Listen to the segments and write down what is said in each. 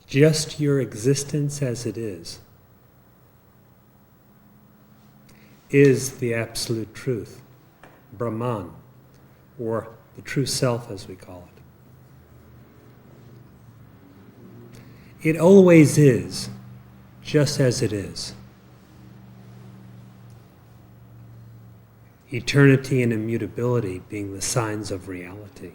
Just your existence as it is the absolute truth, Brahman, or the true self as we call it. It always is, just as it is. Eternity and immutability being the signs of reality.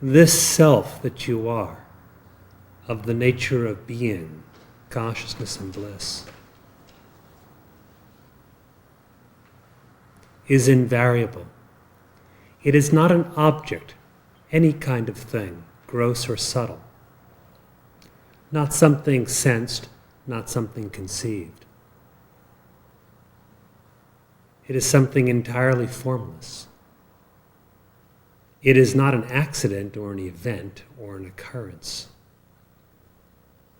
This self that you are, of the nature of being, consciousness and bliss, is invariable. It is not an object, any kind of thing, gross or subtle. Not something sensed, not something conceived. It is something entirely formless. It is not an accident or an event or an occurrence.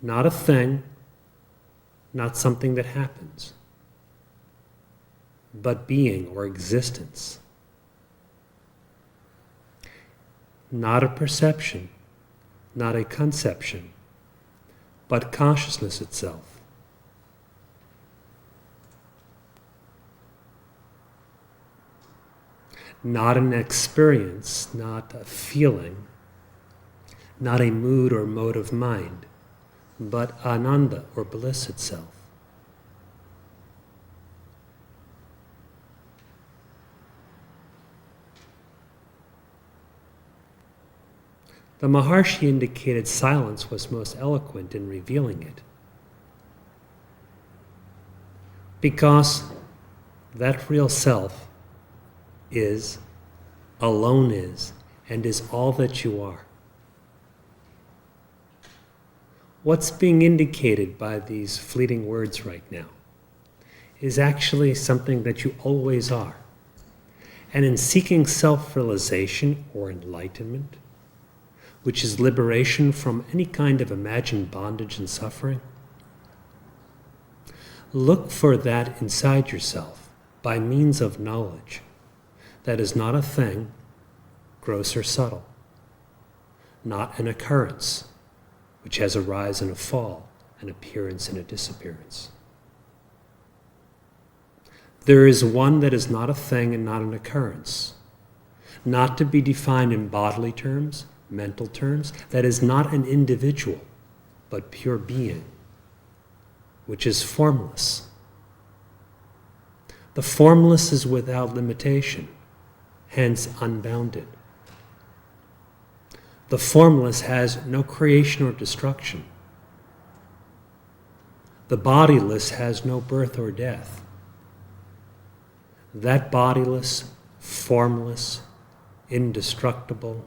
Not a thing, not something that happens, but being or existence. Not a perception, not a conception, but consciousness itself. Not an experience, not a feeling, not a mood or mode of mind, but ananda or bliss itself. The Maharshi indicated silence was most eloquent in revealing it, because that real self is, alone is, and is all that you are. What's being indicated by these fleeting words right now is actually something that you always are. And in seeking self-realization or enlightenment, which is liberation from any kind of imagined bondage and suffering, look for that inside yourself by means of knowledge. That is not a thing, gross or subtle, not an occurrence, which has a rise and a fall, an appearance and a disappearance. There is one that is not a thing and not an occurrence, not to be defined in bodily terms, mental terms, that is not an individual, but pure being, which is formless. The formless is without limitation, hence unbounded. The formless has no creation or destruction. The bodiless has no birth or death. That bodiless, formless, indestructible,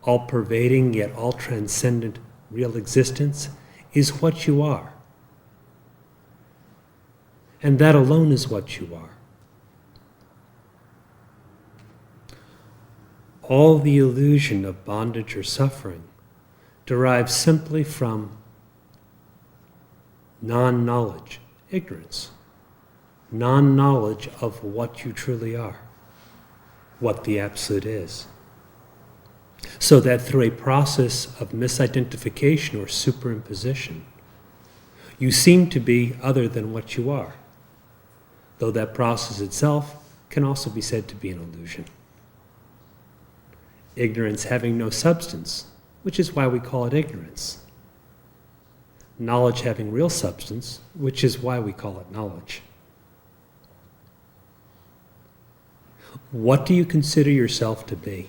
all-pervading yet all-transcendent real existence is what you are. And that alone is what you are. All the illusion of bondage or suffering derives simply from non-knowledge, ignorance, non-knowledge of what you truly are, what the Absolute is. So that through a process of misidentification or superimposition, you seem to be other than what you are, though that process itself can also be said to be an illusion. Ignorance having no substance, which is why we call it ignorance. Knowledge having real substance, which is why we call it knowledge. What do you consider yourself to be?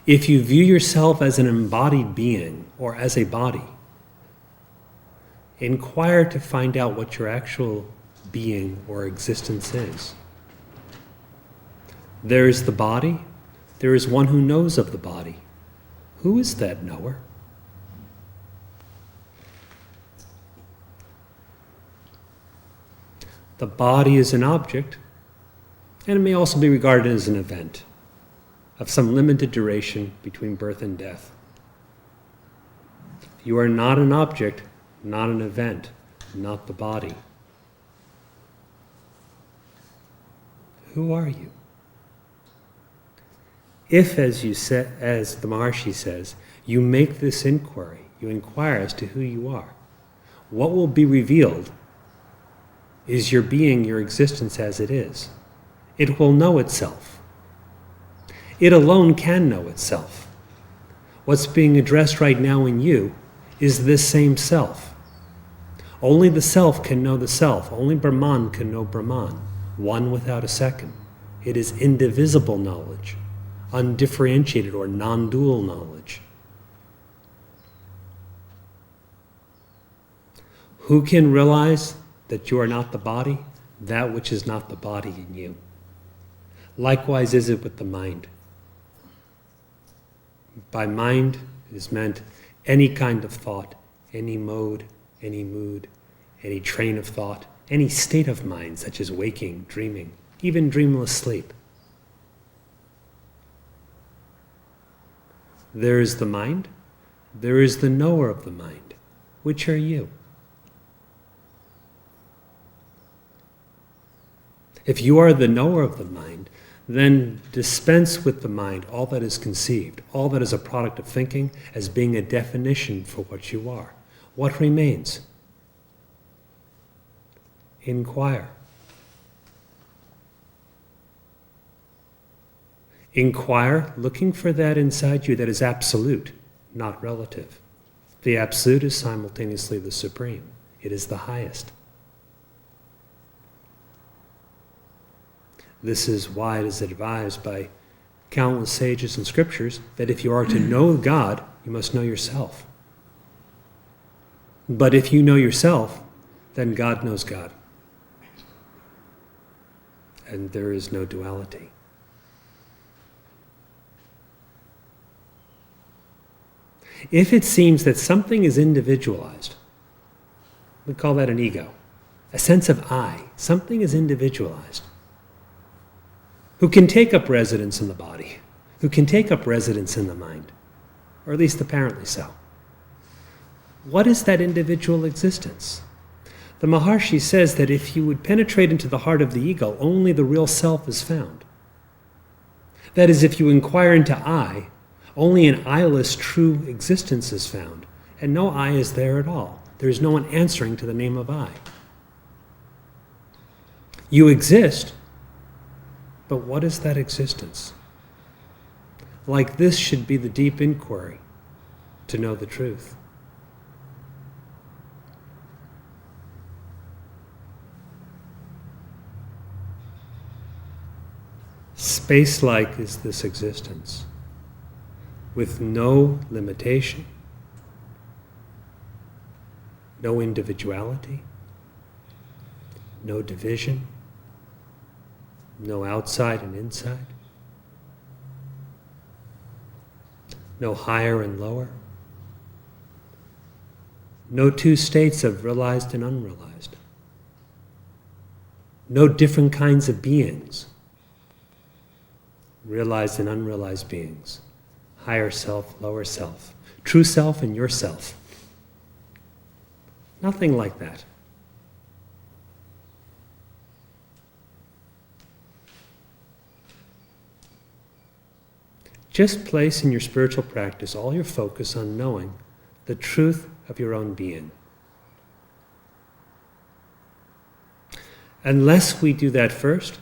If you view yourself as an embodied being or as a body, inquire to find out what your actual being or existence is. There is the body. There is one who knows of the body. Who is that knower? The body is an object, and it may also be regarded as an event of some limited duration between birth and death. You are not an object, not an event, not the body. Who are you? If, as the Maharshi says, you make this inquiry, you inquire as to who you are, what will be revealed is your being, your existence as it is. It will know itself. It alone can know itself. What's being addressed right now in you is this same self. Only the self can know the self. Only Brahman can know Brahman, one without a second. It is indivisible knowledge, undifferentiated or non-dual knowledge. Who can realize that you are not the body? That which is not the body in you. Likewise is it with the mind. By mind is meant any kind of thought, any mode, any mood, any train of thought, any state of mind, such as waking, dreaming, even dreamless sleep. There is the mind, there is the knower of the mind. Which are you? If you are the knower of the mind, then dispense with the mind all that is conceived, all that is a product of thinking, as being a definition for what you are. What remains? Inquire. Inquire, looking for that inside you that is absolute, not relative. The absolute is simultaneously the supreme. It is the highest. This is why it is advised by countless sages and scriptures that if you are to know God, you must know yourself. But if you know yourself, then God knows God. And there is no duality. If it seems that something is individualized, we call that an ego, a sense of I. Something is individualized. Who can take up residence in the body, who can take up residence in the mind, or at least apparently so. What is that individual existence? The Maharshi says that if you would penetrate into the heart of the ego, only the real self is found. That is, if you inquire into I, only an I-less true existence is found, and no I is there at all. There is no one answering to the name of I. You exist, but what is that existence? Like this should be the deep inquiry to know the truth. Space-like is this existence, with no limitation, no individuality, no division, no outside and inside, no higher and lower, no two states of realized and unrealized, no different kinds of beings, realized and unrealized beings, higher self, lower self, true self and yourself. Nothing like that. Just place in your spiritual practice all your focus on knowing the truth of your own being. Unless we do that first,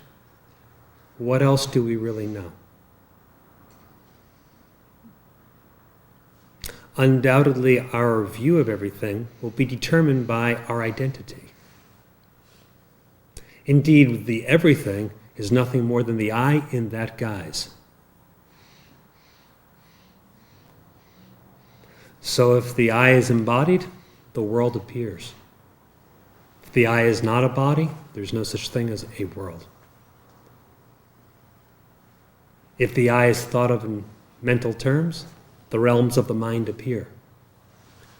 what else do we really know? Undoubtedly, our view of everything will be determined by our identity. Indeed, the everything is nothing more than the I in that guise. So if the I is embodied, the world appears. If the I is not a body, there's no such thing as a world. If the I is thought of in mental terms, the realms of the mind appear.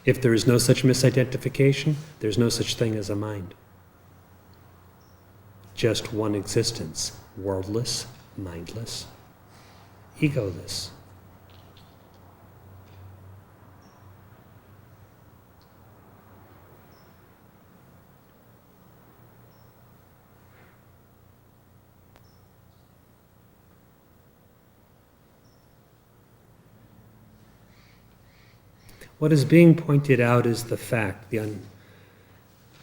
If there is no such misidentification, there's no such thing as a mind. Just one existence, worldless, mindless, egoless. What is being pointed out is the fact, the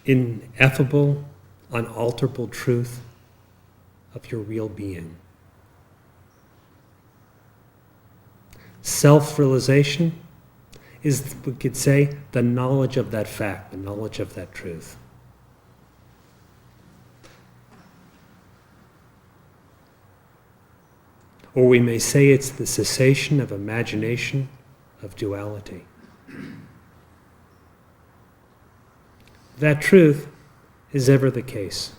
ineffable, unalterable truth of your real being. Self-realization is, we could say, the knowledge of that fact, the knowledge of that truth. Or we may say it's the cessation of imagination, of duality. That truth is ever the case.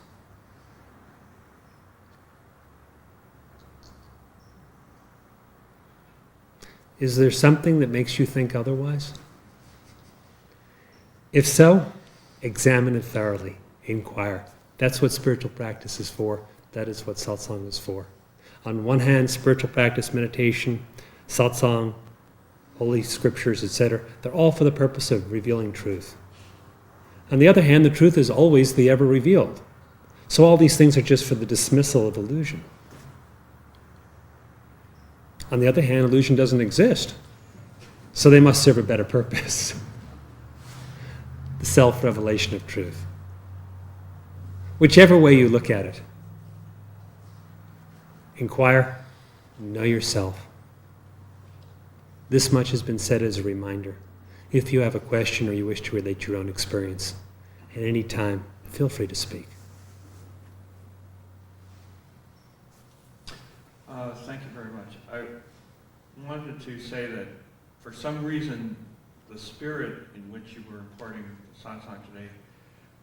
Is there something that makes you think otherwise? If so, examine it thoroughly, inquire. That's what spiritual practice is for. That is what satsang is for. On one hand, spiritual practice, meditation, satsang, holy scriptures, etc., they're all for the purpose of revealing truth. On the other hand, the truth is always the ever revealed. So all these things are just for the dismissal of illusion. On the other hand, illusion doesn't exist. So they must serve a better purpose. The self-revelation of truth. Whichever way you look at it. Inquire, know yourself. This much has been said as a reminder. If you have a question or you wish to relate your own experience, at any time, feel free to speak. Thank you very much. I wanted to say that for some reason, the spirit in which you were imparting the satsang today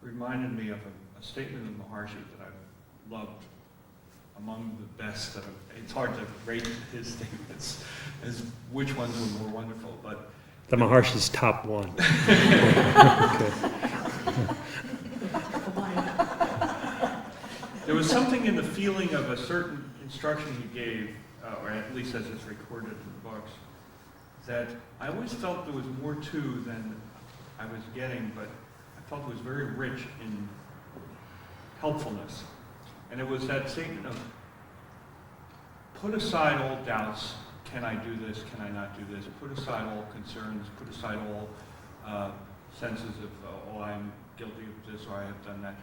reminded me of a statement of Maharshi that I've loved, among the best. It's hard to rate his statements as which ones were more wonderful, but the Maharshi's top one. There was something in the feeling of a certain instruction he gave, or at least as it's recorded in the books, that I always felt there was more to than I was getting, but I felt it was very rich in helpfulness. And it was that statement of, put aside all doubts, can I do this, can I not do this? Put aside all concerns, put aside all senses of, oh, I'm guilty of this or I have done that.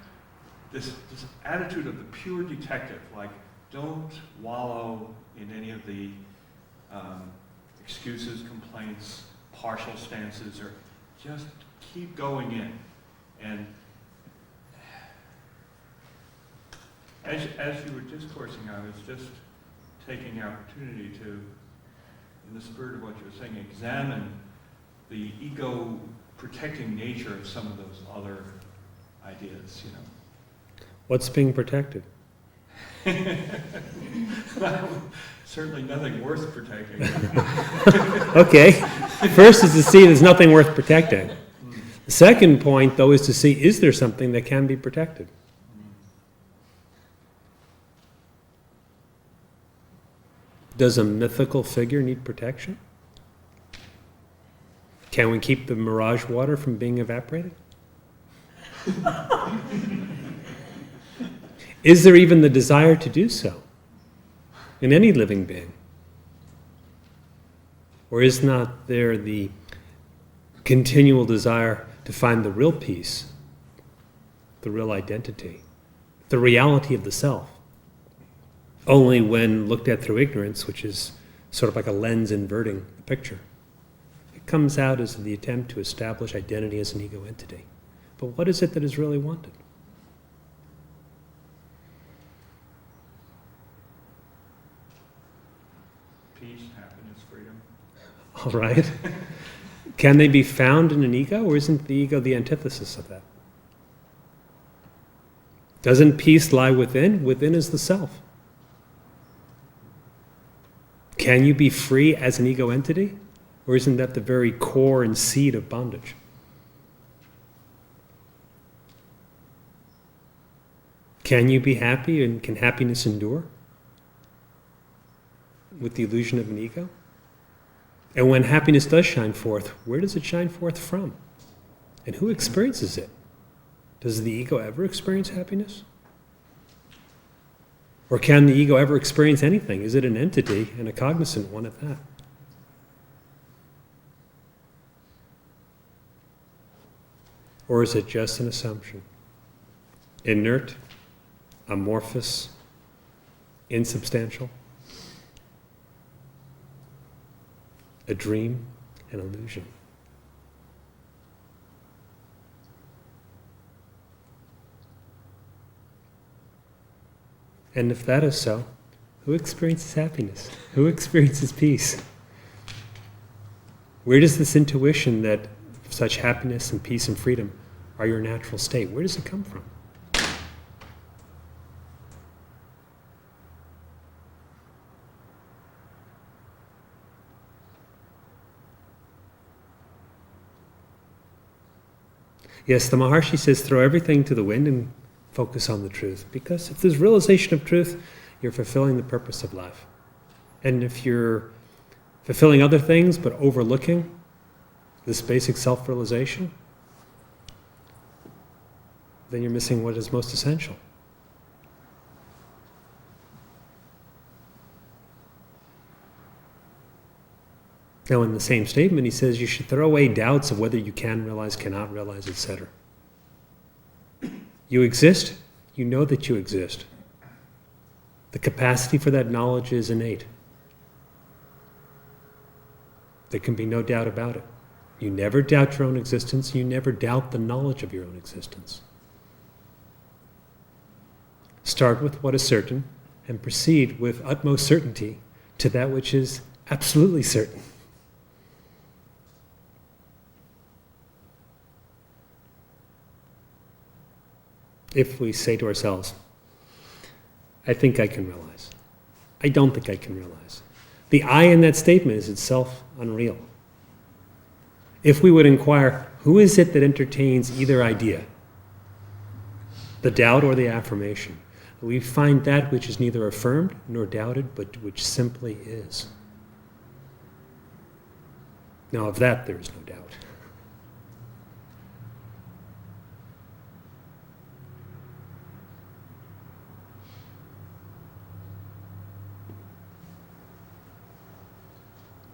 This attitude of the pure detective, like, don't wallow in any of the excuses, complaints, partial stances, or just keep going in. And as you were discoursing, I was just taking the opportunity to, in the spirit of what you were saying, examine the ego-protecting nature of some of those other ideas, you know. What's being protected? Certainly nothing worth protecting. Okay. First is to see there's nothing worth protecting. The second point, though, is to see, is there something that can be protected? Does a mythical figure need protection? Can we keep the mirage water from being evaporated? Is there even the desire to do so in any living being? Or is not there the continual desire to find the real peace, the real identity, the reality of the self? Only when looked at through ignorance, which is sort of like a lens inverting the picture, it comes out as the attempt to establish identity as an ego entity. But what is it that is really wanted? Peace, happiness, freedom. All right. Can they be found in an ego, or isn't the ego the antithesis of that? Doesn't peace lie within? Within is the self. Can you be free as an ego entity? Or isn't that the very core and seed of bondage? Can you be happy, and can happiness endure with the illusion of an ego? And when happiness does shine forth, where does it shine forth from? And who experiences it? Does the ego ever experience happiness? Or can the ego ever experience anything? Is it an entity, and a cognizant one at that? Or is it just an assumption? Inert, amorphous, insubstantial? A dream, an illusion? And if that is so, who experiences happiness? Who experiences peace? Where does this intuition that such happiness and peace and freedom are your natural state, where does it come from? Yes, the Maharshi says throw everything to the wind and focus on the truth. Because if there's realization of truth, you're fulfilling the purpose of life. And if you're fulfilling other things but overlooking this basic self-realization, then you're missing what is most essential. Now, in the same statement, he says you should throw away doubts of whether you can realize, cannot realize, etc. You exist, you know that you exist. The capacity for that knowledge is innate. There can be no doubt about it. You never doubt your own existence, you never doubt the knowledge of your own existence. Start with what is certain and proceed with utmost certainty to that which is absolutely certain. If we say to ourselves, I think I can realize. I don't think I can realize. The I in that statement is itself unreal. If we would inquire, who is it that entertains either idea, the doubt or the affirmation, we find that which is neither affirmed nor doubted, but which simply is. Now, of that there is no doubt.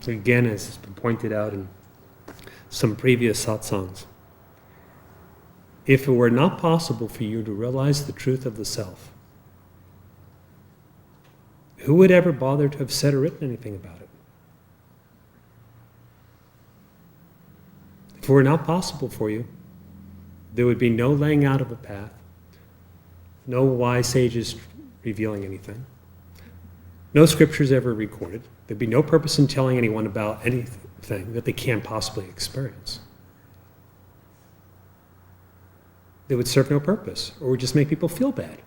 So again, as has been pointed out in some previous satsangs, if it were not possible for you to realize the truth of the self, who would ever bother to have said or written anything about it? If it were not possible for you, there would be no laying out of a path, no wise sages revealing anything, no scriptures ever recorded. There'd be no purpose in telling anyone about anything that they can't possibly experience. They would serve no purpose, or would just make people feel bad.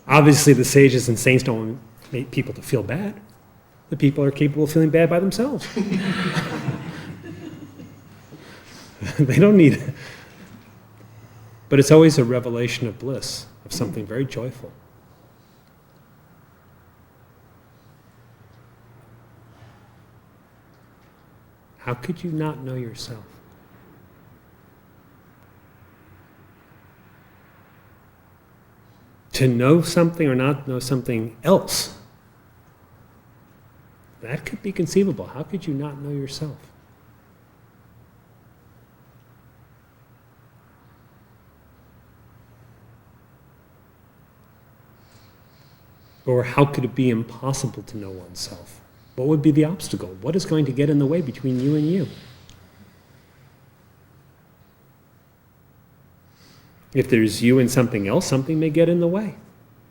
Obviously, the sages and saints don't make people to feel bad. The people are capable of feeling bad by themselves. They don't need it. But it's always a revelation of bliss, of something very joyful. How could you not know yourself? To know something or not know something else, that could be conceivable. How could you not know yourself? Or how could it be impossible to know oneself? What would be the obstacle? What is going to get in the way between you and you? If there's you and something else, something may get in the way.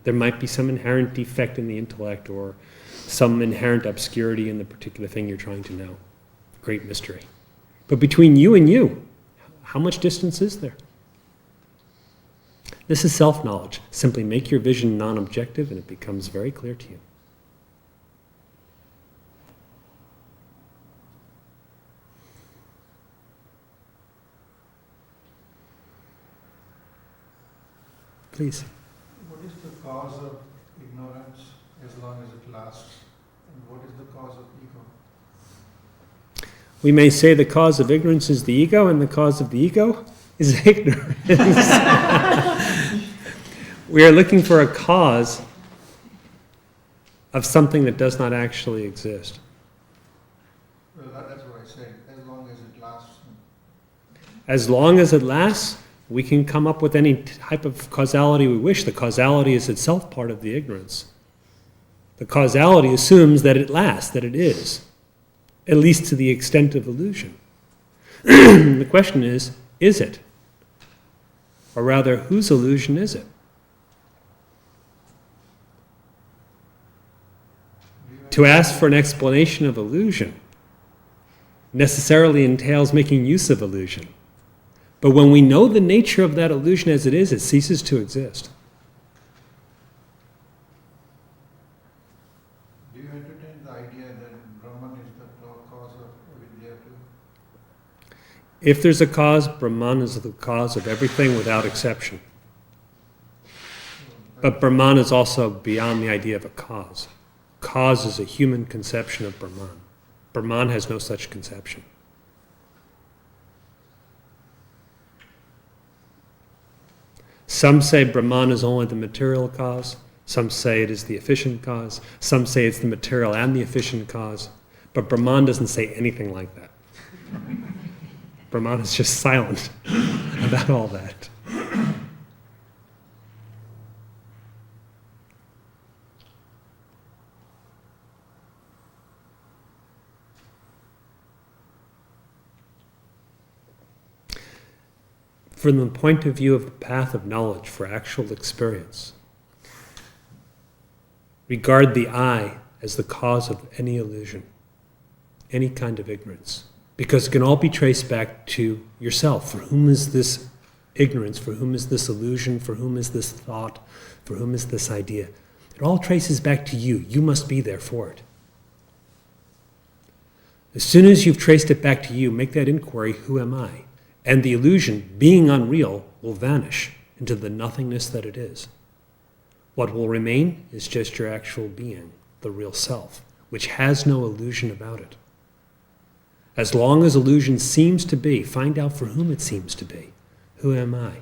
There might be some inherent defect in the intellect or some inherent obscurity in the particular thing you're trying to know. Great mystery. But between you and you, how much distance is there? This is self-knowledge. Simply make your vision non-objective and it becomes very clear to you. Please. What is the cause of ignorance as long as it lasts? And what is the cause of ego? We may say the cause of ignorance is the ego, and the cause of the ego is ignorance. We are looking for a cause of something that does not actually exist. Well, that's what I said, as long as it lasts. As long as it lasts, we can come up with any type of causality we wish. The causality is itself part of the ignorance. The causality assumes that it lasts, that it is, at least to the extent of illusion. The question is it? Or rather, whose illusion is it? To ask for an explanation of illusion necessarily entails making use of illusion. But when we know the nature of that illusion as it is, it ceases to exist. Do you entertain the idea that Brahman is the cause of Vidya too? If there's a cause, Brahman is the cause of everything without exception. But Brahman is also beyond the idea of a cause. Cause is a human conception of Brahman. Brahman has no such conception. Some say Brahman is only the material cause. Some say it is the efficient cause. Some say it's the material and the efficient cause. But Brahman doesn't say anything like that. Brahman is just silent about all that. From the point of view of the path of knowledge for actual experience, regard the I as the cause of any illusion, any kind of ignorance, because it can all be traced back to yourself. For whom is this ignorance? For whom is this illusion? For whom is this thought? For whom is this idea? It all traces back to you. You must be there for it. As soon as you've traced it back to you, make that inquiry, who am I? And the illusion, being unreal, will vanish into the nothingness that it is. What will remain is just your actual being, the real self, which has no illusion about it. As long as illusion seems to be, find out for whom it seems to be. Who am I?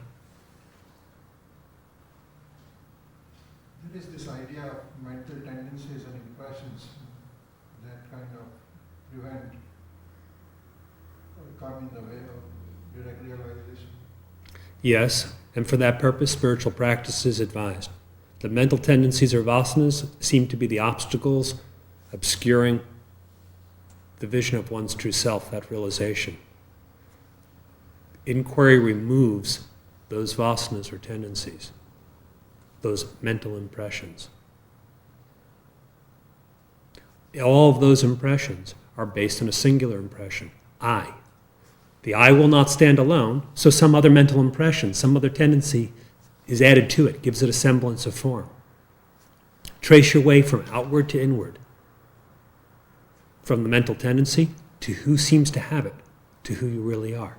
There is this idea of mental tendencies and impressions that kind of prevent or come in the way of direct realization. Yes, and for that purpose, spiritual practice is advised. The mental tendencies or vasanas seem to be the obstacles obscuring the vision of one's true self, that realization. Inquiry removes those vasanas or tendencies, those mental impressions. All of those impressions are based on a singular impression, I. The I will not stand alone, so some other mental impression, some other tendency is added to it, gives it a semblance of form. Trace your way from outward to inward, from the mental tendency to who seems to have it, to who you really are.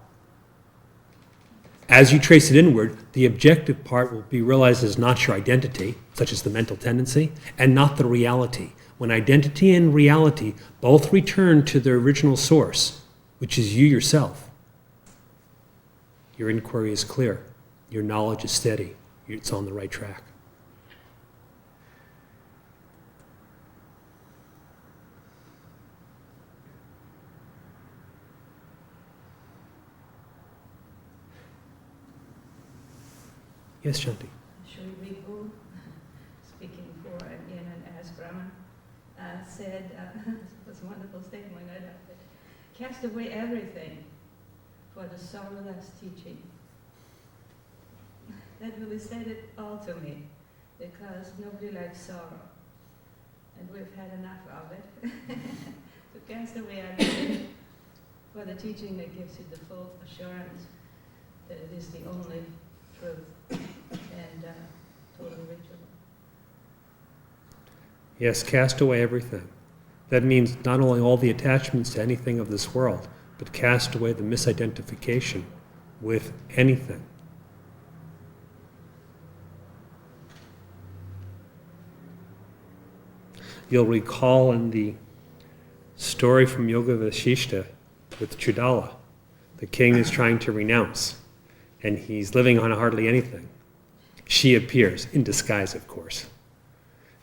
As you trace it inward, the objective part will be realized as not your identity, such as the mental tendency, and not the reality. When identity and reality both return to their original source, which is you yourself, your inquiry is clear, your knowledge is steady, it's on the right track. Yes, Shanti. Sri Vibhu, speaking for again and as Brahman, said, it was a wonderful statement, I loved it. Cast away everything for the sorrowless teaching. That really said it all to me, because nobody likes sorrow, and we've had enough of it. So cast away everything for the teaching that gives you the full assurance that it is the only truth and totally reachable. Yes, cast away everything. That means not only all the attachments to anything of this world, but cast away the misidentification with anything. You'll recall in the story from Yoga Vasishta with Chudala, the king is trying to renounce, and he's living on hardly anything. She appears, in disguise of course,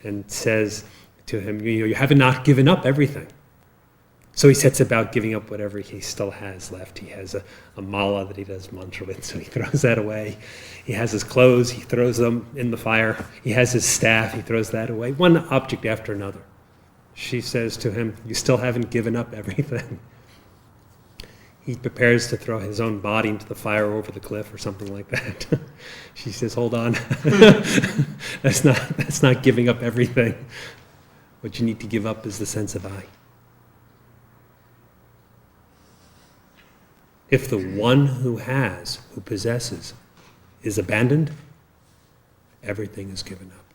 and says to him, you have not given up everything. So he sets about giving up whatever he still has left. He has a mala that he does mantra with, so he throws that away. He has his clothes, he throws them in the fire. He has his staff, he throws that away. One object after another. She says to him, you still haven't given up everything. He prepares to throw his own body into the fire over the cliff or something like that. She says, hold on. That's not giving up everything. What you need to give up is the sense of I. If the one who possesses, is abandoned, everything is given up.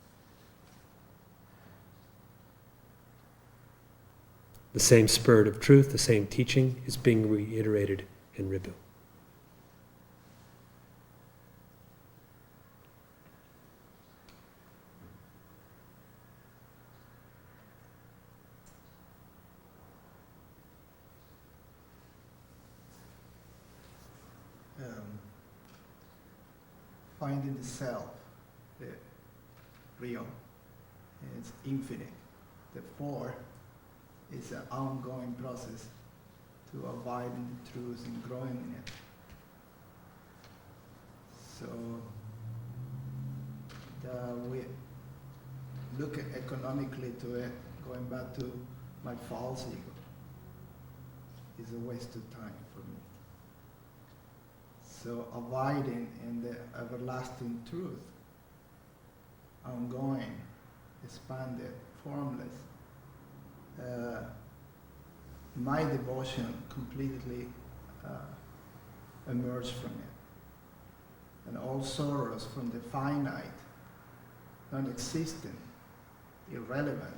The same spirit of truth, the same teaching is being reiterated in Ribu. Finding the self, the real, is infinite. The four is an ongoing process to abide in the truth and growing in it. So we look economically to it, going back to my false ego, is a waste of time for me. So abiding in the everlasting truth, ongoing, expanded, formless, my devotion completely emerged from it. And all sorrows from the finite, non-existent, irrelevant,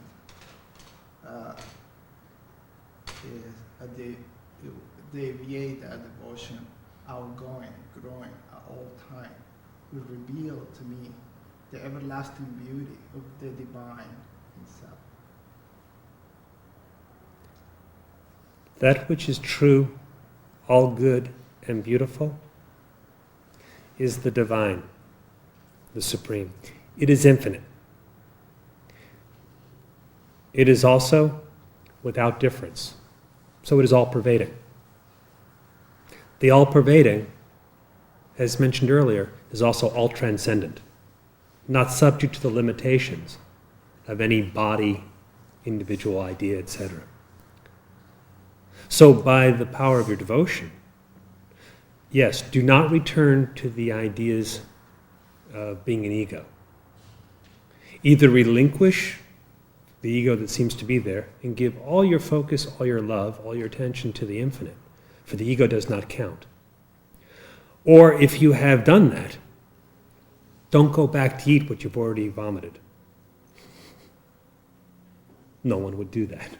deviate that devotion, outgoing, growing at all time, will reveal to me the everlasting beauty of the divine itself. That which is true, all good and beautiful, is the divine, the supreme. It is infinite. It is also without difference. So it is all-pervading. The all-pervading, as mentioned earlier, is also all-transcendent, not subject to the limitations of any body, individual idea, etc. So by the power of your devotion, yes, do not return to the ideas of being an ego. Either relinquish the ego that seems to be there and give all your focus, all your love, all your attention to the infinite, for the ego does not count. Or if you have done that, don't go back to eat what you've already vomited. No one would do that.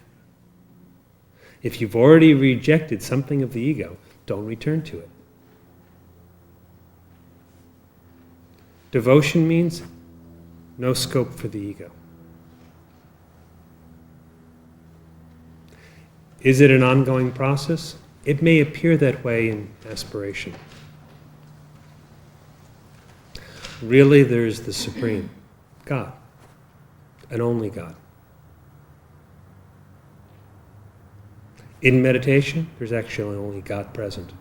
If you've already rejected something of the ego, don't return to it. Devotion means no scope for the ego. Is it an ongoing process? It may appear that way in aspiration. Really, there's the Supreme, God, and only God. In meditation, there's actually only God present.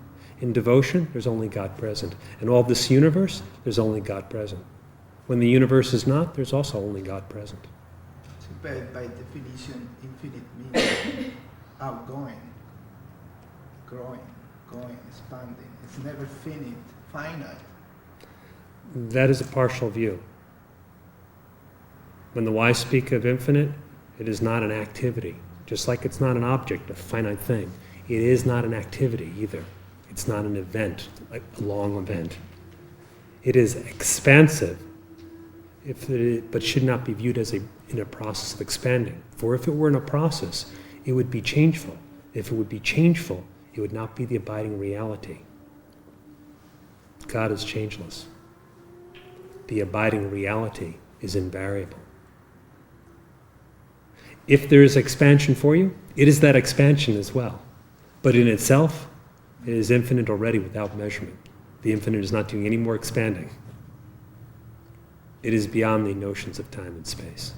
In devotion, there's only God present. In all this universe, there's only God present. When the universe is not, there's also only God present. So by definition, infinite means outgoing, growing, going, expanding. It's never finite. That is a partial view. When the wise speak of infinite, it is not an activity. Just like it's not an object, a finite thing. It is not an activity either. It's not an event, like a long event. It is expansive, but should not be viewed as in a process of expanding. For if it were in a process, it would be changeful. If it would be changeful, it would not be the abiding reality. God is changeless. The abiding reality is invariable. If there is expansion for you, it is that expansion as well. But in itself, it is infinite already without measurement. The infinite is not doing any more expanding. It is beyond the notions of time and space.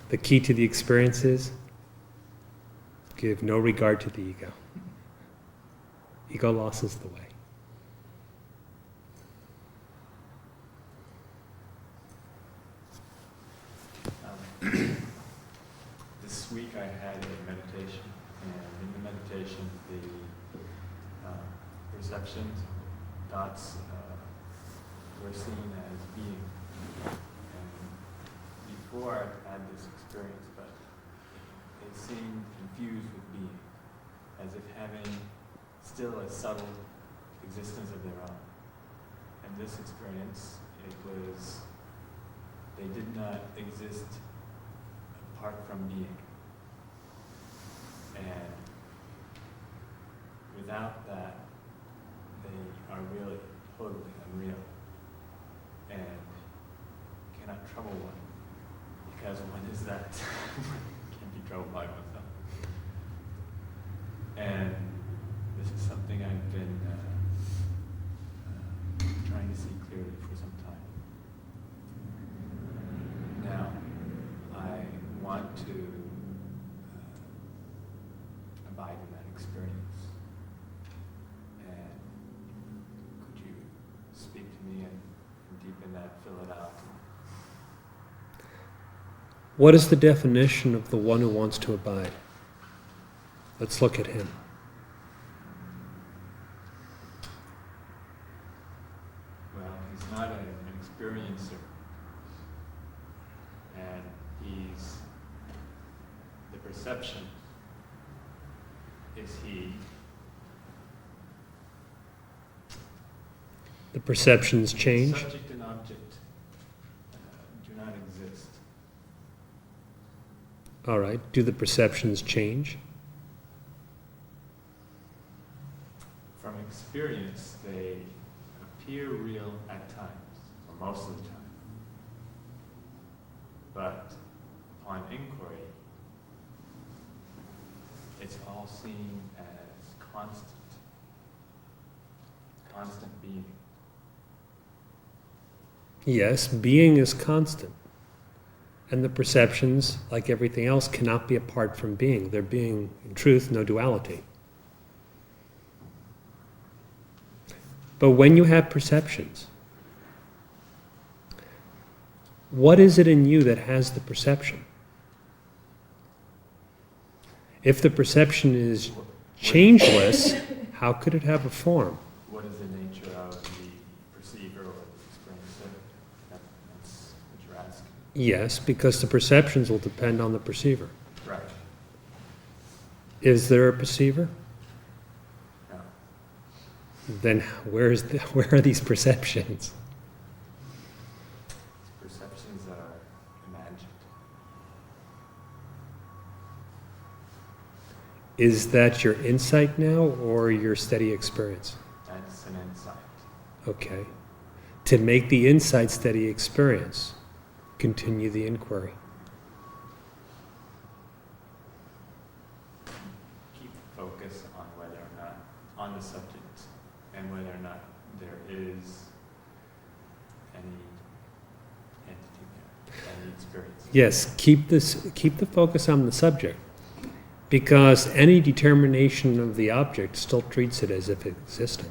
The key to the experience is give no regard to the ego. Ego loss is the way. This week I had a meditation, and in the meditation, the perceptions, thoughts were seen as being. And before I've had this experience, but they seemed confused with being, as if having still a subtle existence of their own. And this experience, they did not exist apart from being. And without that, they are really totally unreal and cannot trouble one, because one is that. Can't be troubled by oneself. And this is something I've been trying to see clearly for some time. Now, I want to abide in that experience. And could you speak to me and deepen that, fill it out? What is the definition of the one who wants to abide? Let's look at him. Well, he's not an experiencer. And he's the perception is he. The perceptions change. Subject and object do not exist. All right. Do the perceptions change? From experience, they appear real at times, or most of the time. But upon inquiry, it's all seen as constant being. Yes, being is constant. And the perceptions, like everything else, cannot be apart from being. There being, in truth, no duality. But when you have perceptions, what is it in you that has the perception? If the perception is changeless, how could it have a form? What is the nature of the perceiver or the experiencer? That's what you're asking. Yes, because the perceptions will depend on the perceiver. Right. Is there a perceiver? No. Then where are these perceptions? Perceptions are imagined. Is that your insight now or your steady experience? That's an insight. Okay. To make the insight steady experience, continue the inquiry. Keep focus on whether or not, on the subject, and whether or not there is any entity there, any experience. Yes, keep the focus on the subject, because any determination of the object still treats it as if it existed.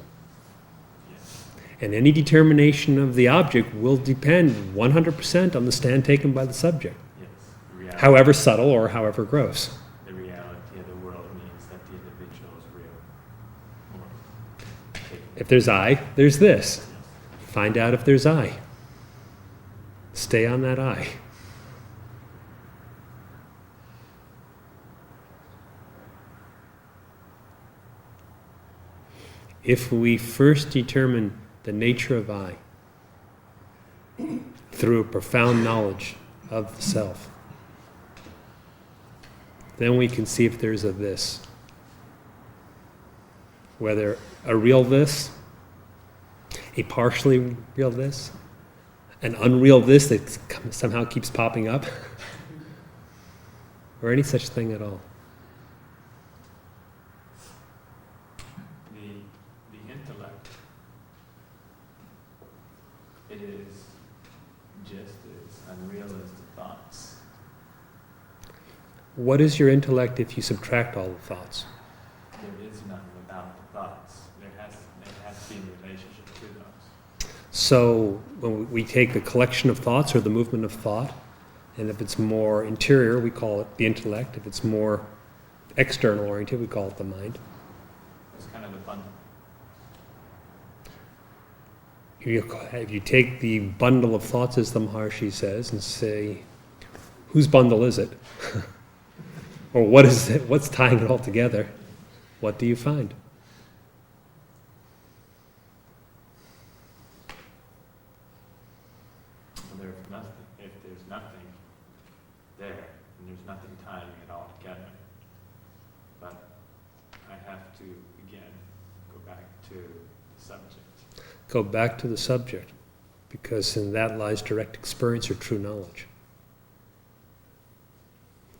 Yes. And any determination of the object will depend 100% on the stand taken by the subject, Yes. Reality, however subtle or however gross. the reality of the world means that the individual is real. Or If there's I, there's this. yes. Find out if there's I. Stay on that I. If we first determine the nature of I through a profound knowledge of the self, then we can see if there's a this. Whether a real this, a partially real this, an unreal this that somehow keeps popping up, or any such thing at all. The intellect, it is just as unreal as the thoughts. What is your intellect if you subtract all the thoughts? There is none without the thoughts. There has to be a relationship to those. So when we take the collection of thoughts or the movement of thought, and if it's more interior, we call it the intellect. If it's more external oriented, we call it the mind. It's kind of the bundle. If you take the bundle of thoughts, as the Maharshi says, and say, whose bundle is it? Or what is it? What's tying it all together? What do you find? Well, if there's nothing there, and there's nothing tying it all together. But I have to, again, go back to the subject. Go back to the subject, because in that lies direct experience or true knowledge.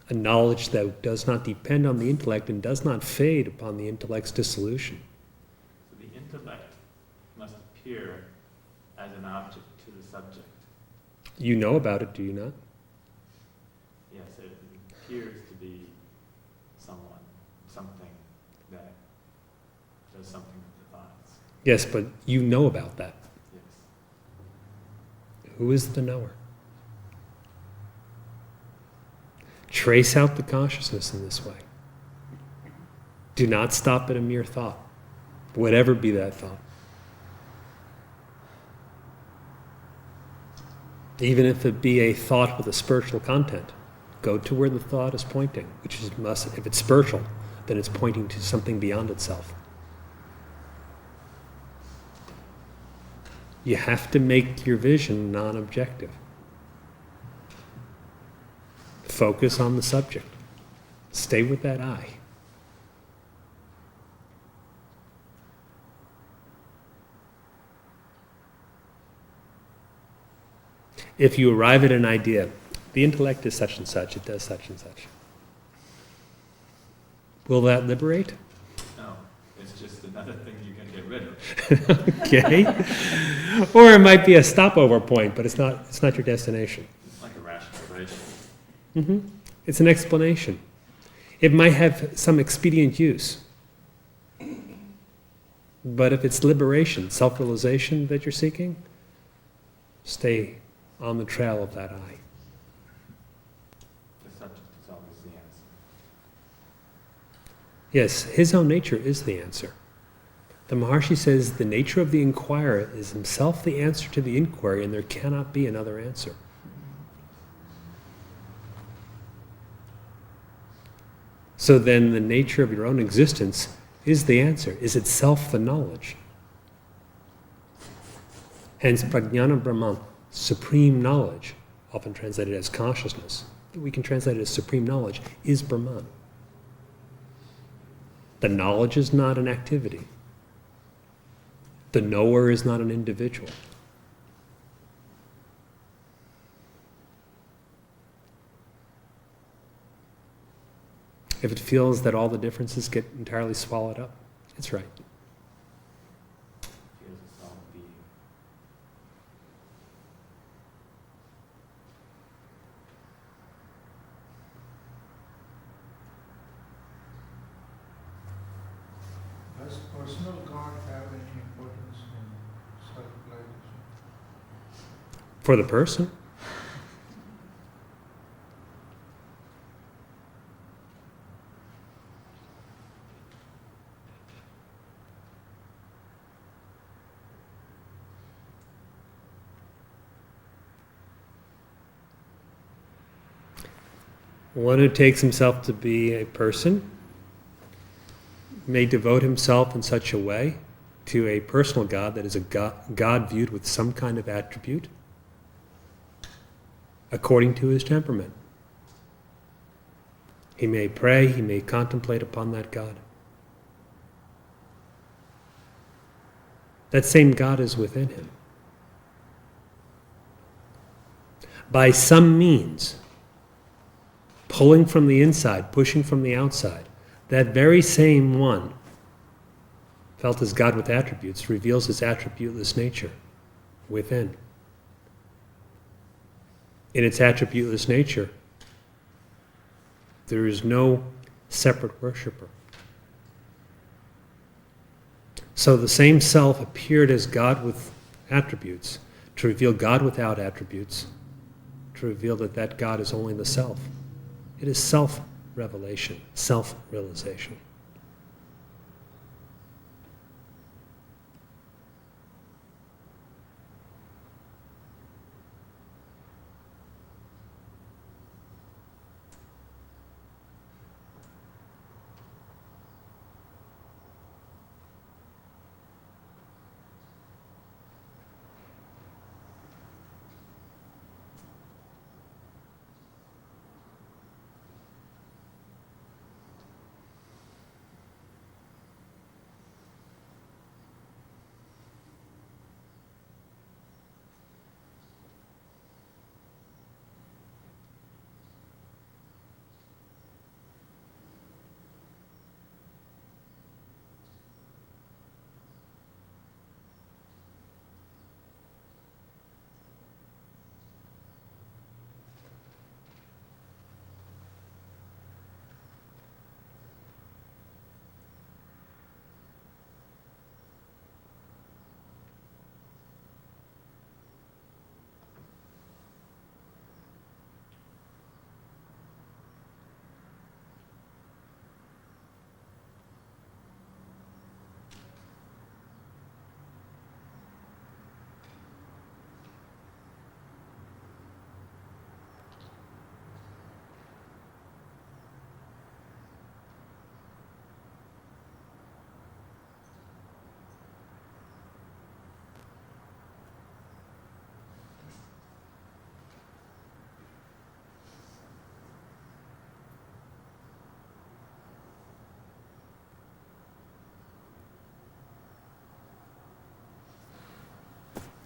A knowledge that does not depend on the intellect and does not fade upon the intellect's dissolution. So the intellect must appear as an object to the subject. You know about it, do you not? Yes, it appears to be someone, something that does something with the thoughts. Yes, but you know about that. Yes. Who is the knower? Trace out the consciousness in this way. Do not stop at a mere thought, whatever be that thought. Even if it be a thought with a spiritual content, go to where the thought is pointing, which is if it's spiritual, then it's pointing to something beyond itself. You have to make your vision non-objective. Focus on the subject. Stay with that eye. If you arrive at an idea, the intellect is such and such, it does such and such. Will that liberate? No, it's just another thing you can get rid of. Okay. Or it might be a stopover point, but it's not your destination. It's like a rationalization. It's an explanation. It might have some expedient use. But if it's liberation, self-realization that you're seeking, stay on the trail of that eye. The subject is always the answer. Yes, his own nature is the answer. The Maharshi says the nature of the inquirer is himself the answer to the inquiry, and there cannot be another answer. So then the nature of your own existence is the answer, is itself the knowledge. Hence, prajnana Brahman, supreme knowledge, often translated as consciousness, we can translate it as supreme knowledge, is Brahman. The knowledge is not an activity. The knower is not an individual. If it feels that all the differences get entirely swallowed up, it's right. Feels it's all being. Does personal God have any importance in self-realization? For the person, one who takes himself to be a person may devote himself in such a way to a personal God that is a God viewed with some kind of attribute according to his temperament. He may pray, he may contemplate upon that God. That same God is within him. By some means, pulling from the inside, pushing from the outside, that very same one, felt as God with attributes, reveals his attributeless nature within. In its attributeless nature, There is no separate worshiper. So the same self appeared as God with attributes, to reveal God without attributes, to reveal that that God is only the self. It is self-revelation, self-realization.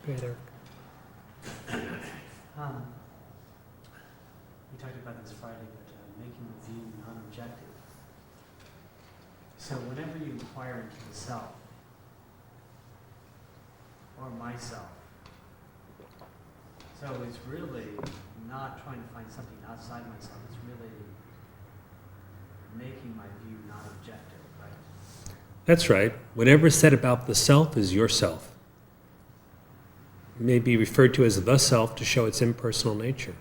Great, Eric. We talked about this Friday, but making the view non-objective. So whenever you inquire into the self, or myself, so it's really not trying to find something outside myself, it's really making my view non-objective, right? That's right. Whatever is said about the self is yourself. It may be referred to as the self to show its impersonal nature.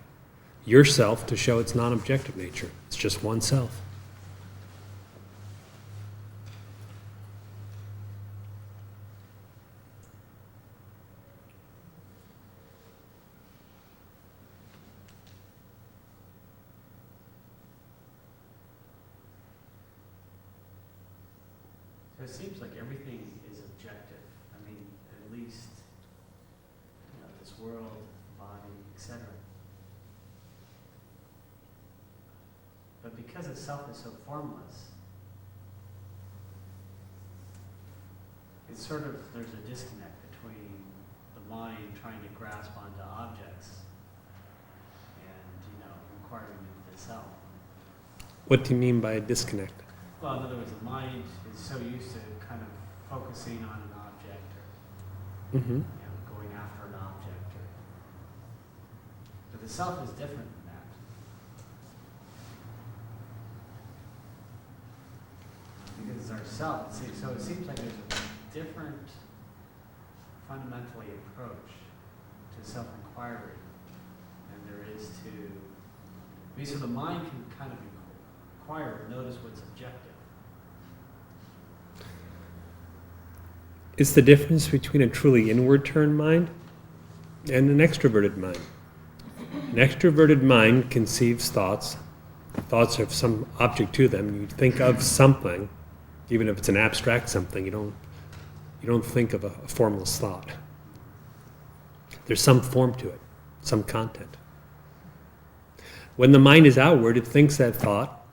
Yourself to show its non-objective nature. It's just one self. So it seems like everything is objective. I mean, at least, this world, body, etc. But because the self is so formless, it's sort of, there's a disconnect between the mind trying to grasp onto objects and, inquiring into the self. What do you mean by a disconnect? Well, in other words, the mind is so used to kind of focusing on an object or Mm-hmm. going after an object. But the self is different than that. Because it's our self. So it seems like there's a different, fundamentally, approach to self-inquiry than there is to... So the mind can kind of inquire and notice what's objective. It's the difference between a truly inward-turned mind and an extroverted mind. An extroverted mind conceives thoughts. Thoughts have some object to them. You think of something, even if it's an abstract something. You don't think of a formless thought. There's some form to it, some content. When the mind is outward, it thinks that thought,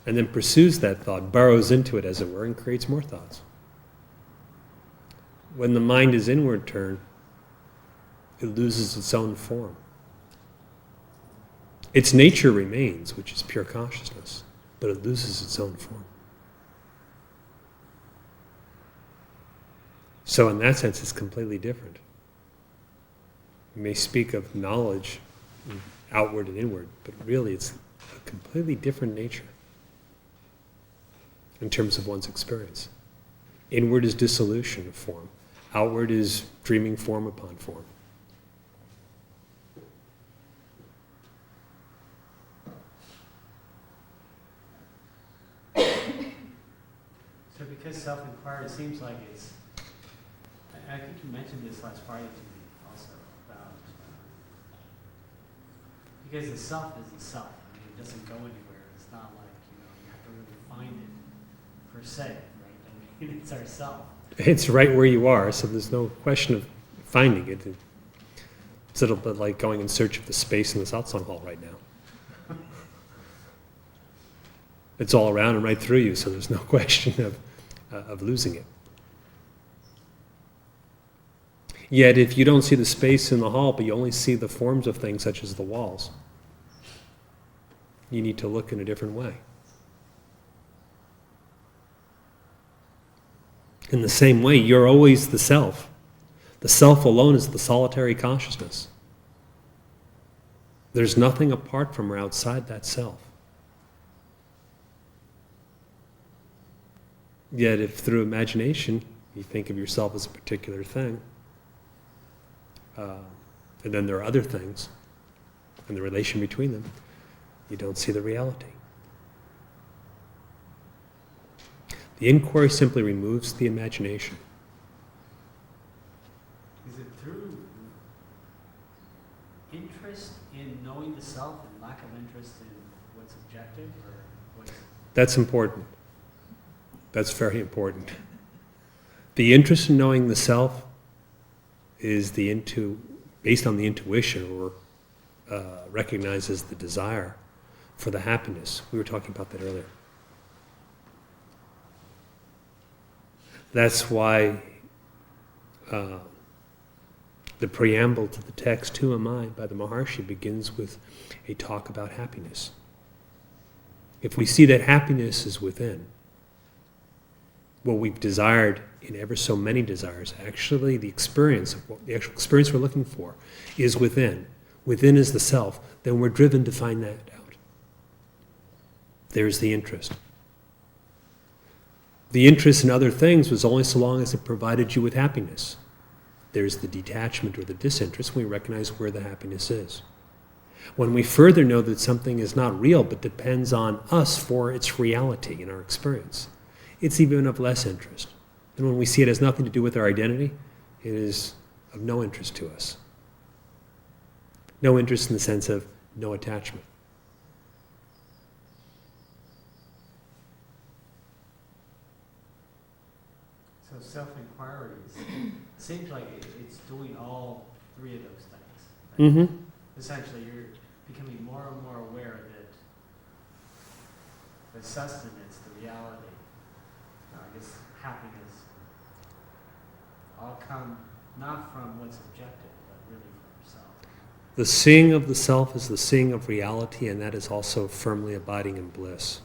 and then pursues that thought, burrows into it, as it were, and creates more thoughts. When the mind is inward turned, it loses its own form. Its nature remains, which is pure consciousness, but it loses its own form. So in that sense, it's completely different. You may speak of knowledge, outward and inward, but really it's a completely different nature in terms of one's experience. Inward is dissolution of form. Outward is dreaming form upon form. So because self-inquiry seems like it's, I think you mentioned this last Friday to me also, about, because the self is the self. I mean, it doesn't go anywhere. It's not like, you have to really find it per se, right? I mean, it's ourself. It's right where you are, so there's no question of finding it. It's a little bit like going in search of the space in the Satsang hall right now. It's all around and right through you, so there's no question of losing it. Yet if you don't see the space in the hall, but you only see the forms of things such as the walls, you need to look in a different way. In the same way, you're always the self. The self alone is the solitary consciousness. There's nothing apart from or outside that self. Yet if through imagination you think of yourself as a particular thing, and then there are other things, and the relation between them, you don't see the reality. The inquiry simply removes the imagination. Is it through interest in knowing the self and lack of interest in what's objective, or what's... That's important. That's very important. The interest in knowing the self is based on the intuition, or recognizes the desire for the happiness. We were talking about that earlier. That's why the preamble to the text, Who Am I, by the Maharshi, begins with a talk about happiness. If we see that happiness is within, what we've desired in ever so many desires, actually the actual experience we're looking for is within. Within is the self. Then we're driven to find that out. There's the interest. The interest in other things was only so long as it provided you with happiness. There's the detachment or the disinterest when we recognize where the happiness is. When we further know that something is not real but depends on us for its reality in our experience, it's even of less interest. And when we see it has nothing to do with our identity, it is of no interest to us. No interest in the sense of no attachment. So self-inquiry seems like it's doing all three of those things. Right? Mm-hmm. Essentially, you're becoming more and more aware that the sustenance, the reality, I guess happiness, all come not from what's objective, but really from yourself. The seeing of the self is the seeing of reality, and that is also firmly abiding in bliss.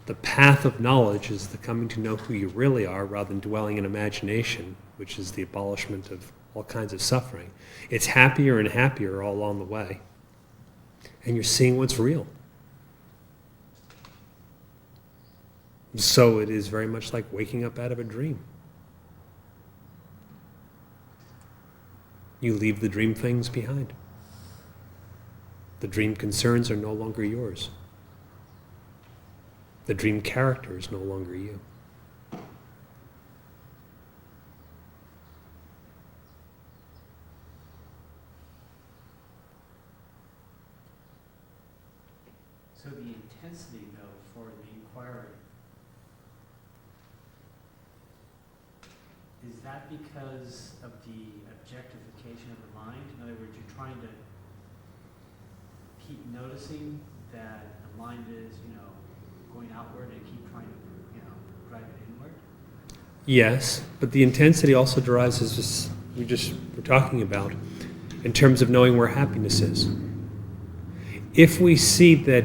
The path of knowledge is the coming to know who you really are rather than dwelling in imagination, which is the abolishment of all kinds of suffering. It's happier and happier all along the way. And you're seeing what's real. So it is very much like waking up out of a dream. You leave the dream things behind. The dream concerns are no longer yours. The dream character is no longer you. So the intensity, though, for the inquiry, is that because of the objectification of the mind? In other words, you're trying to keep noticing that the mind is, going outward and keep trying to, drive it inward? Yes, but the intensity also derives, as we're talking about, in terms of knowing where happiness is. If we see that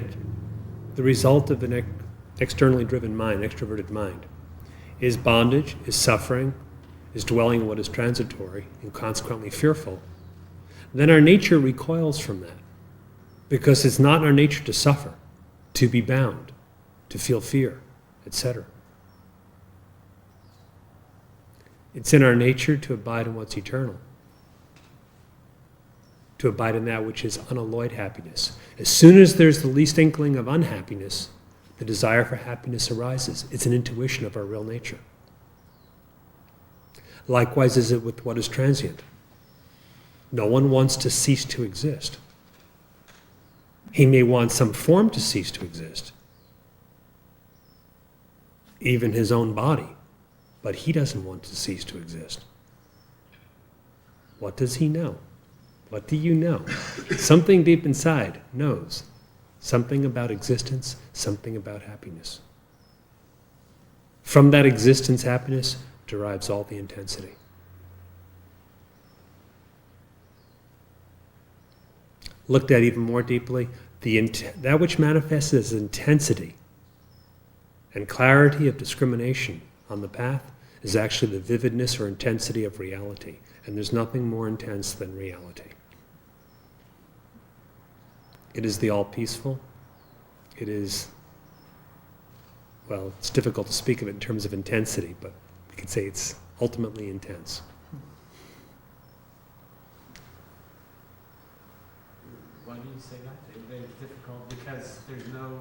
the result of an externally driven mind, extroverted mind, is bondage, is suffering, is dwelling in what is transitory, and consequently fearful, then our nature recoils from that, because it's not our nature to suffer. to be bound, to feel fear, etc. It's in our nature to abide in what's eternal, to abide in that which is unalloyed happiness. As soon as there's the least inkling of unhappiness, the desire for happiness arises. It's an intuition of our real nature. Likewise is it with what is transient. No one wants to cease to exist. He may want some form to cease to exist, even his own body, but he doesn't want to cease to exist. What does he know? What do you know? Something deep inside knows something about existence, something about happiness. From that existence, happiness derives all the intensity. Looked at even more deeply, that which manifests as intensity and clarity of discrimination on the path is actually the vividness or intensity of reality. And there's nothing more intense than reality. It is the all-peaceful. It is, well, it's difficult to speak of it in terms of intensity, but we could say it's ultimately intense. Why do you say that? It's difficult because there's no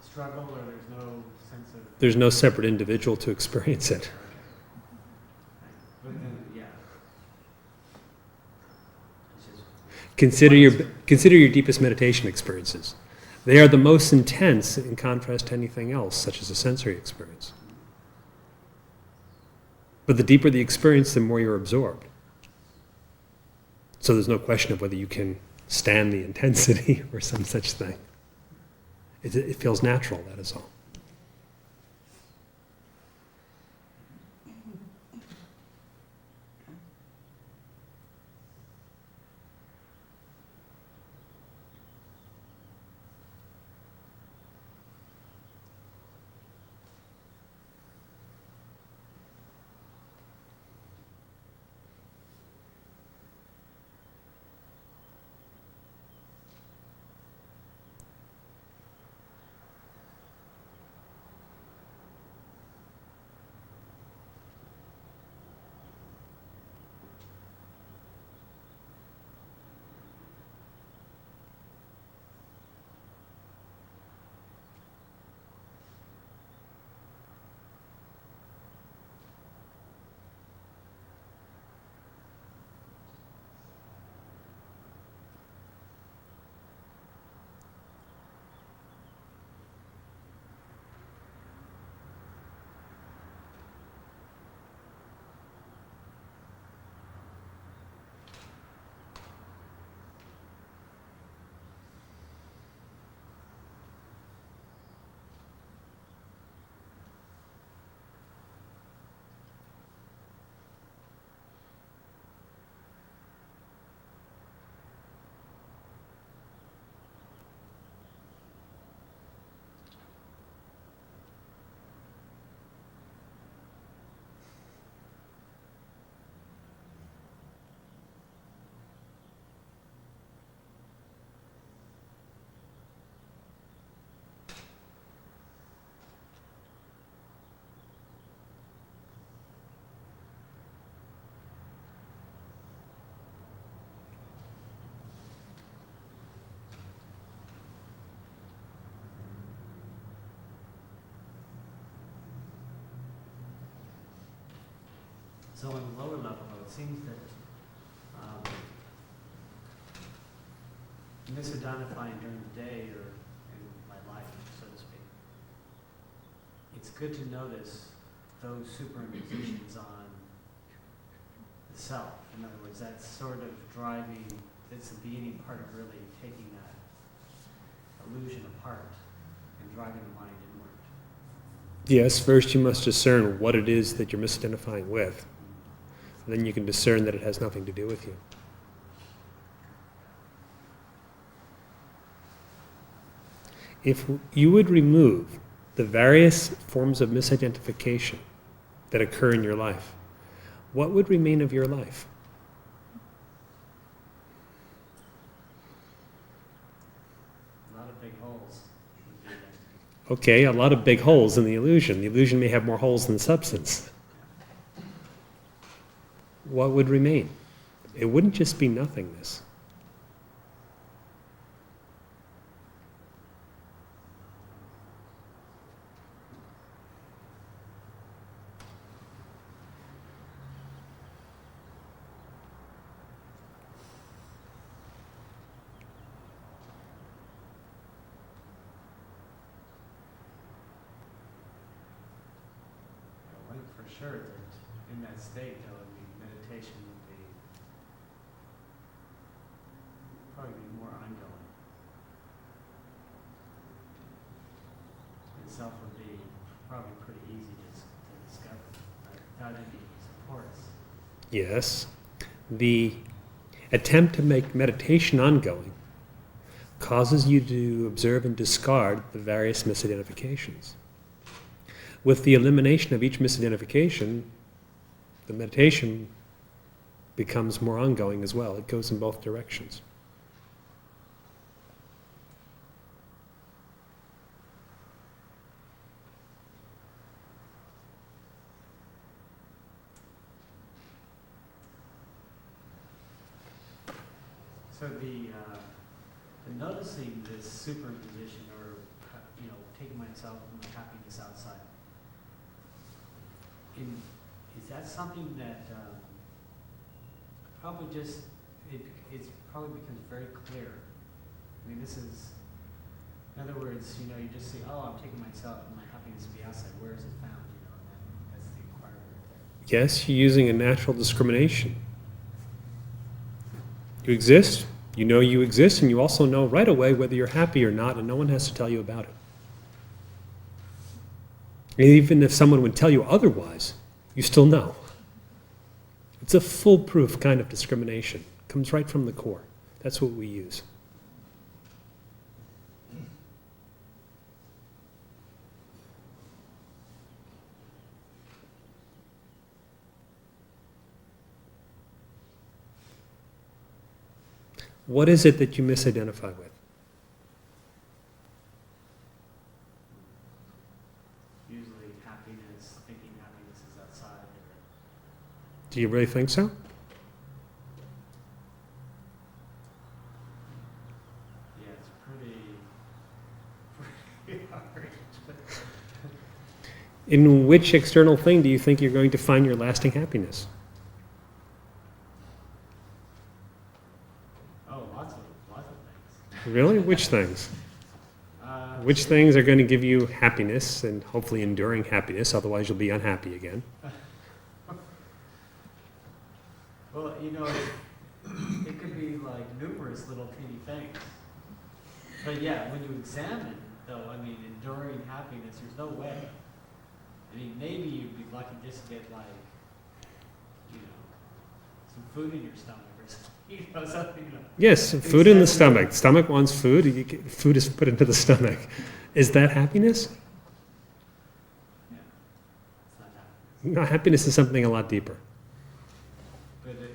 struggle or there's no sense of... There's no separate individual to experience it. But then, yeah. It's just... Consider your deepest meditation experiences. They are the most intense in contrast to anything else, such as a sensory experience. But the deeper the experience, the more you're absorbed. So there's no question of whether you can stand the intensity or some such thing. It feels natural, that is all. So on the lower level, though, it seems that misidentifying during the day or in my life, so to speak, it's good to notice those superimpositions on the self. In other words, that's sort of driving, it's the beginning part of really taking that illusion apart and driving the mind inward. Yes, first you must discern what it is that you're misidentifying with. And then you can discern that it has nothing to do with you. If you would remove the various forms of misidentification that occur in your life, what would remain of your life? A lot of big holes would be Okay, a lot of big holes in the illusion. The illusion may have more holes than substance. What would remain? It wouldn't just be nothingness. I think for sure that in that state, though, meditation would be probably be more ongoing. Itself would be probably pretty easy to discover, right? Without any supports. Yes. The attempt to make meditation ongoing causes you to observe and discard the various misidentifications. With the elimination of each misidentification, the meditation becomes more ongoing as well. It goes in both directions. So the noticing this superimposition, or taking myself and my happiness outside. Is that something that probably just it's probably becomes very clear? I mean, this is, in other words, you just say, oh, I'm taking myself and my happiness to be outside. Where is it found? And that's the inquiry right there. Yes, you're using a natural discrimination. You exist, you know you exist, and you also know right away whether you're happy or not, and no one has to tell you about it. And even if someone would tell you otherwise, you still know. It's a foolproof kind of discrimination. It comes right from the core. That's what we use. What is it that you misidentify with? Usually happiness, thinking happiness is outside. Do you really think so? Yeah, it's pretty hard. In which external thing do you think you're going to find your lasting happiness? Oh, lots of things. Really? Which things? Which things are going to give you happiness and hopefully enduring happiness, otherwise you'll be unhappy again? Well, it could be like numerous little teeny things. But yeah, when you examine, though, enduring happiness, there's no way. Maybe you'd be lucky just to get some food in your stomach or something. Yes, food in the stomach. Stomach wants food. Food is put into the stomach. Is that happiness? Yeah, it's not happiness. No, happiness is something a lot deeper. But yeah.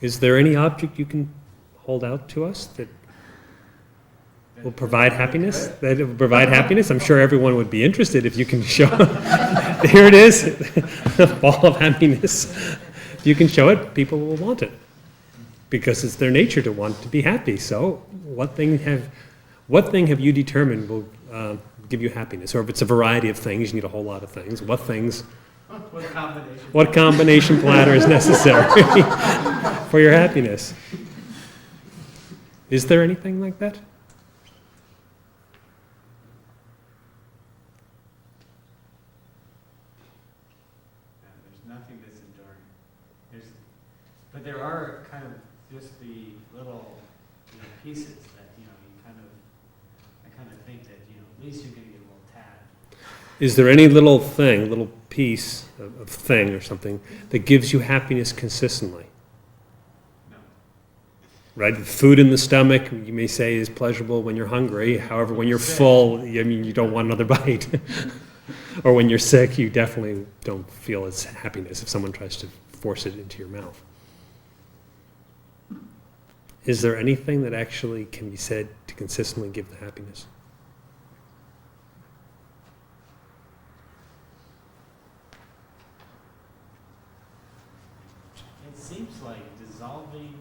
Is there any object you can hold out to us that will provide happiness? That will provide happiness? I'm sure everyone would be interested if you can show. Here it is, a ball of happiness. If you can show it, people will want it because it's their nature to want to be happy. So, what thing have you determined will give you happiness? Or if it's a variety of things, you need a whole lot of things. What things? What combination platter is necessary for your happiness? Is there anything like that? There's nothing that's enduring. But there are kind of just the little pieces that I kind of think that at least you're going to get a little tad. Is there any little thing, little piece of thing or something that gives you happiness consistently? No. Right? Food in the stomach, you may say, is pleasurable when you're hungry. However, when you're full, you don't want another bite. Or when you're sick, you definitely don't feel it's happiness if someone tries to force it into your mouth. Is there anything that actually can be said to consistently give the happiness? It seems like dissolving,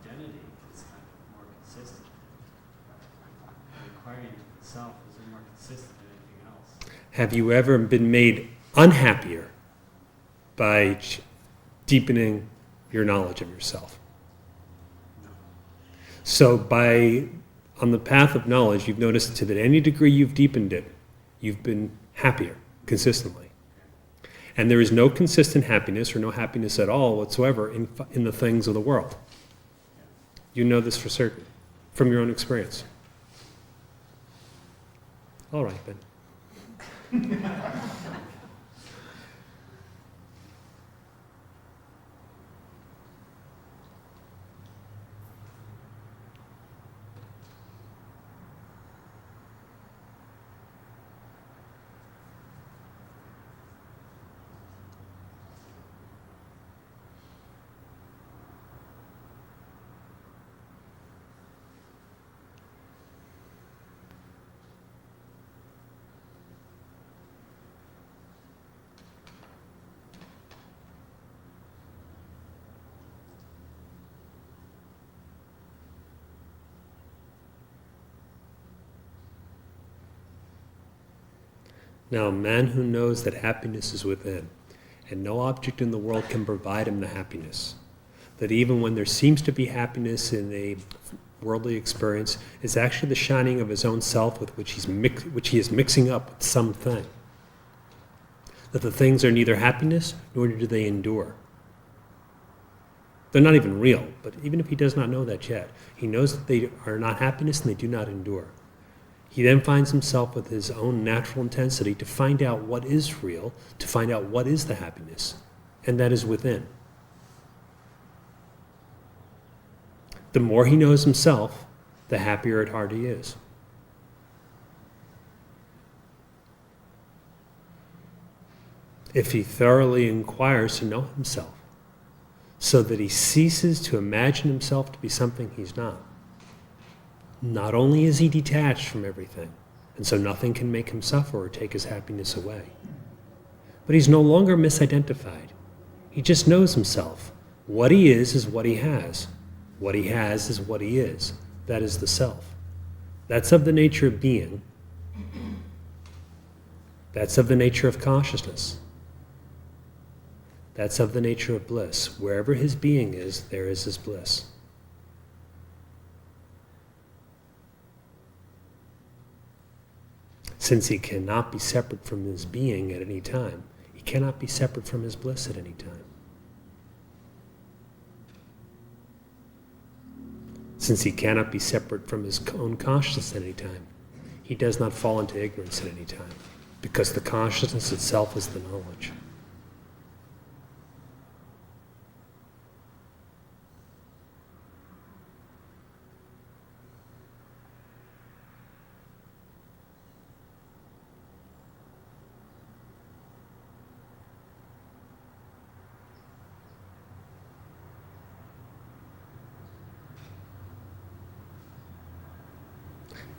identity is kind of more consistent. Inquiring into the self is more consistent than anything else. Have you ever been made unhappier by deepening your knowledge of yourself? No. So on the path of knowledge, you've noticed to that any degree you've deepened it, you've been happier consistently. And there is no consistent happiness or no happiness at all whatsoever in the things of the world. You know this for certain, from your own experience. All right, then. Now, a man who knows that happiness is within, and no object in the world can provide him the happiness, that even when there seems to be happiness in a worldly experience, it's actually the shining of his own self with which he is mixing up with something. That the things are neither happiness, nor do they endure. They're not even real, but even if he does not know that yet, he knows that they are not happiness and they do not endure. He then finds himself with his own natural intensity to find out what is real, to find out what is the happiness, and that is within. The more he knows himself, the happier at heart he is. If he thoroughly inquires to know himself, so that he ceases to imagine himself to be something he's not only is he detached from everything, and so nothing can make him suffer or take his happiness away, but he's no longer misidentified. He just knows himself. What he is what he has. What he has is what he is. That is the self. That's of the nature of being. That's of the nature of consciousness. That's of the nature of bliss. Wherever his being is, there is his bliss. Since he cannot be separate from his being at any time, he cannot be separate from his bliss at any time. Since he cannot be separate from his own consciousness at any time, he does not fall into ignorance at any time, because the consciousness itself is the knowledge.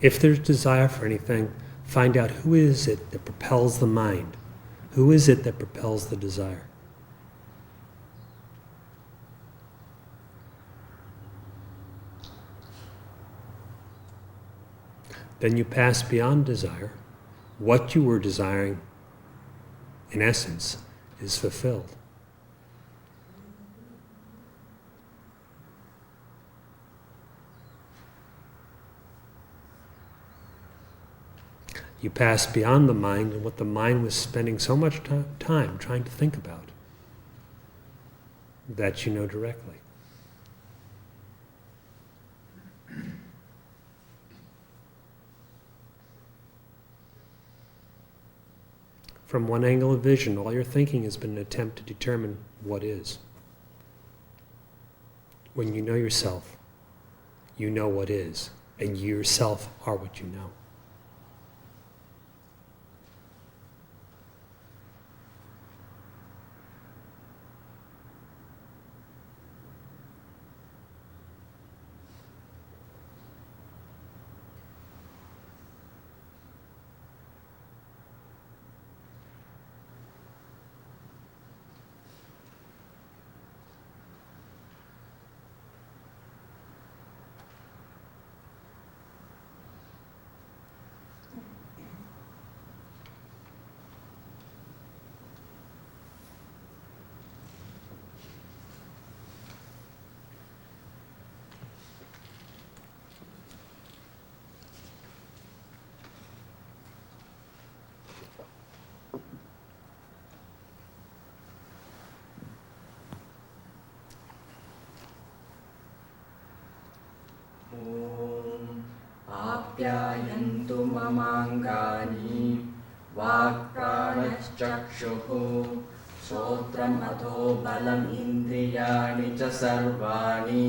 If there's desire for anything, find out who is it that propels the mind. Who is it that propels the desire? Then you pass beyond desire. What you were desiring, in essence, is fulfilled. You pass beyond the mind and what the mind was spending so much time trying to think about. That you know directly. From one angle of vision, all your thinking has been an attempt to determine what is. When you know yourself, you know what is, and you yourself are what you know. आप्यायन्तु ममाङ्गानि वाक्प्राणश्चक्षुः श्रोत्रमथो बलम् इन्द्रियाणि च सर्वाणि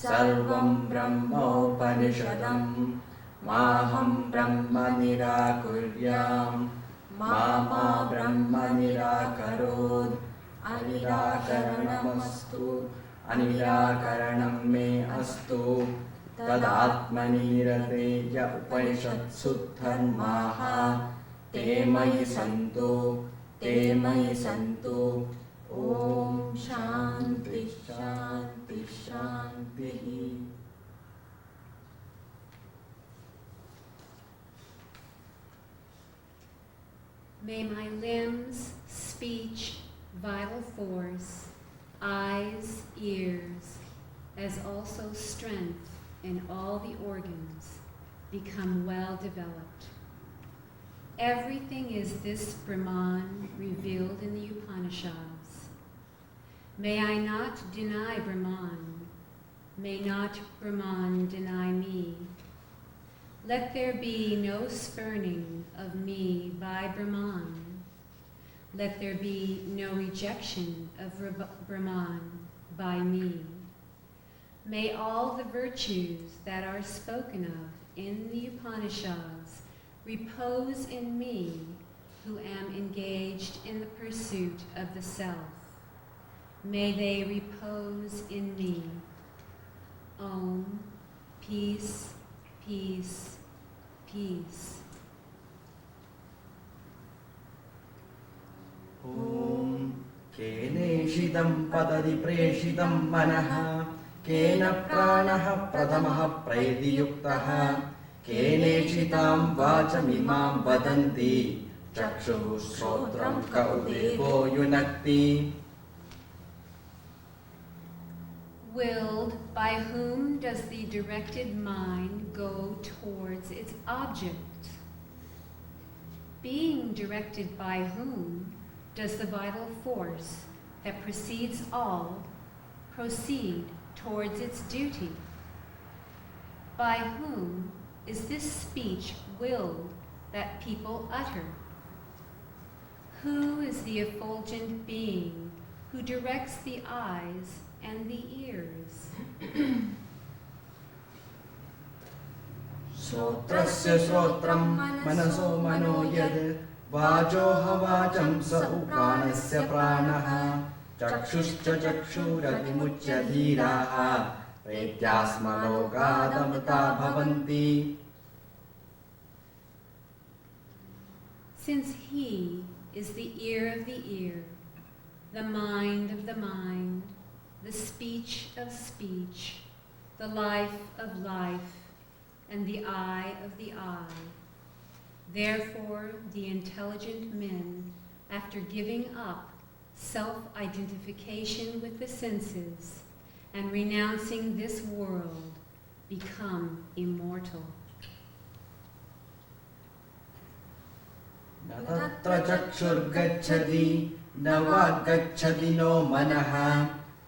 सर्वं ब्रह्मोपनिषदम् माहं ब्रह्म निराकुर्याम् मा ब्रह्म निराकरोत् अनिराकरणमस्तु अनिराकरणं मे अस्तु तदात्मनि निरतेय उपनिषत्सु धर्माः ते मयि सन्तु ॐ शान्ति शान्ति शान्तिः. May my limbs, speech, vital force, eyes, ears, as also strength in all the organs, become well developed. Everything is this Brahman revealed in the Upanishads. May I not deny Brahman. May not Brahman deny me. Let there be no spurning of me by Brahman. Let there be no rejection of Brahman by me. May all the virtues that are spoken of in the Upanishads repose in me, who am engaged in the pursuit of the self. May they repose in me. Om, peace, peace, peace. ॐ केनेषितं पतति प्रेषितं मनः केन प्राणः प्रथमः प्रैतियुक्तः केनेषितां वाचमिमां वदन्ति चक्षुः श्रोत्रं क उदेवो युनक्ति. Willed, by whom does the directed mind go towards its object? Being directed by whom does the vital force that precedes all proceed towards its duty? By whom is this speech willed that people utter? Who is the effulgent being who directs the eyes and the ears? श्रोत्रस्य श्रोत्रं मनसो मनो यद् वाचोह वाचं स प्राणस्य प्राणः चक्षुश्च चक्षुरतिमुच्य धीराः प्रेत्यास्मलोकादमृता भवन्ति. Since he is the ear of the ear, the mind of the mind, the speech of speech, the life of life, and the eye of the eye. Therefore, the intelligent men, after giving up self-identification with the senses and renouncing this world, become immortal. न तत्र चक्षुर्गच्छति न वाग्गच्छति no मनः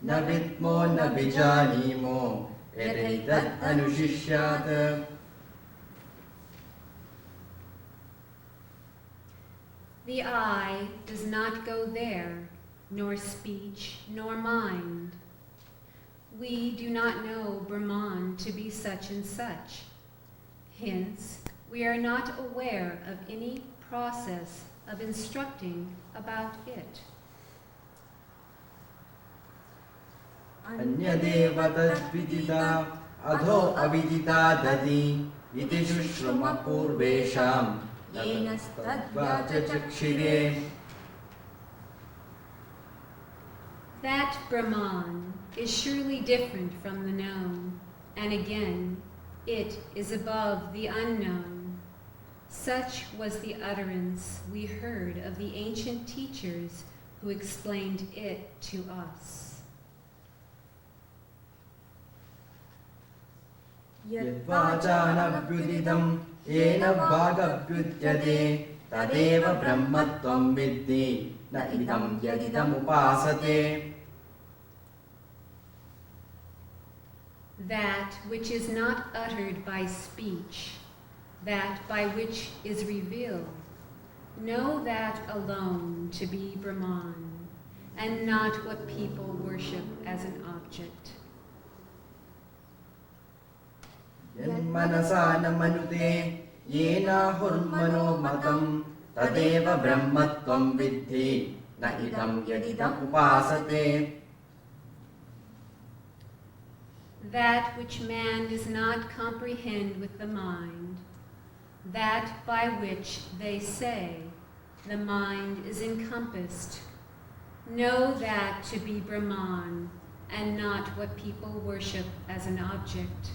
न विद्मो न विजानीमो यदैतत् अनुशिष्यात्. The eye does not go there, nor speech, nor mind. We do not know Brahman to be such and such. Hence, we are not aware of any process of instructing about it. अन्यदेव तद्विदिता अधो अविदिता ददि इति शुश्रुम पूर्वेषां येनस्तद्वाचक्षिरे. That Brahman is surely different from the known, and again, it is above the unknown. Such was the utterance we heard of the ancient teachers who explained it to us. यद्वाचानभ्युदितं येन वागभ्युद्यते तदेव ब्रह्मत्वं विद्धि न इदं यदिदमुपासते. That which is not uttered by speech, that by which is revealed. Know that alone to be Brahman, and not what people worship as an object. Yanmanasa na manute yena hurmano matam tadeva brahmatvam vidhi na idam yadidam upasate. That which man does not comprehend with the mind, that by which they say the mind is encompassed, know that to be Brahman, and not what people worship as an object.